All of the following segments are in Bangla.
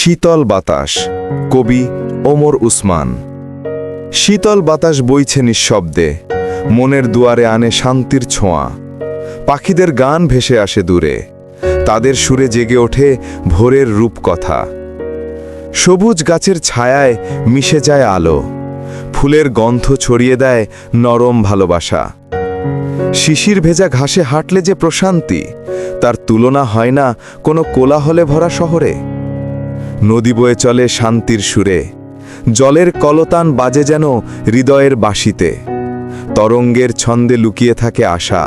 শীতল বাতাস, কবি ওমর উসমান। শীতল বাতাস বইছে নিঃশব্দে, মনের দুয়ারে আনে শান্তির ছোঁয়া। পাখিদের গান ভেসে আসে দূরে, তাদের সুরে জেগে ওঠে ভোরের রূপকথা। সবুজ গাছের ছায়ায় মিশে যায় আলো, ফুলের গন্ধ ছড়িয়ে দেয় নরম ভালোবাসা। শিশির ভেজা ঘাসে হাঁটলে যে প্রশান্তি, তার তুলনা হয় না কোনো কোলাহলে ভরা শহরে। নদী বয়ে চলে শান্তির সুরে, জলের কলতান বাজে যেন হৃদয়ের বাঁশিতে। তরঙ্গের ছন্দে লুকিয়ে থাকে আশা,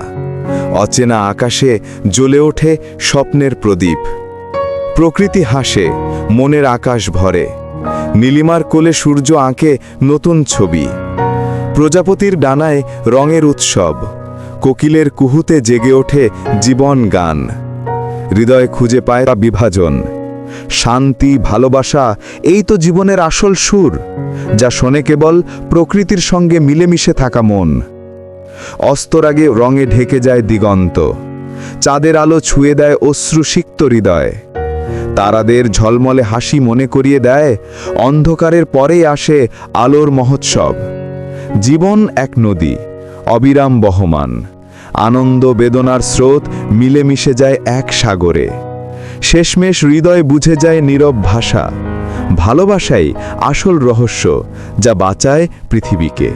অচেনা আকাশে জ্বলে ওঠে স্বপ্নের প্রদীপ। প্রকৃতি হাসে, মনের আকাশ ভরে, নীলিমার কোলে সূর্য আঁকে নতুন ছবি। প্রজাপতির ডানায় রঙের উৎসব, কোকিলের কুহুতে জেগে ওঠে জীবন গান। হৃদয় খুঁজে পায় তা বিভাজন। শান্তি, ভালোবাসা, এই তো জীবনের আসল সুর, যা শোনে কেবল প্রকৃতির সঙ্গে মিলেমিশে থাকা মন। অস্তর আগে রঙে ঢেকে যায় দিগন্ত, চাঁদের আলো ছুঁয়ে দেয় অশ্রুসিক্ত হৃদয়। তারাদের ঝলমলে হাসি মনে করিয়ে দেয় অন্ধকারের পরেই আসে আলোর মহোৎসব। জীবন এক নদী, অবিরাম বহমান, আনন্দ বেদনার স্রোত মিলেমিশে যায় এক সাগরে। শেষমেশ হৃদয় বুঝে যায় নীরব ভাষা, ভালোবাসাই আসল রহস্য যা বাঁচায় পৃথিবীকে।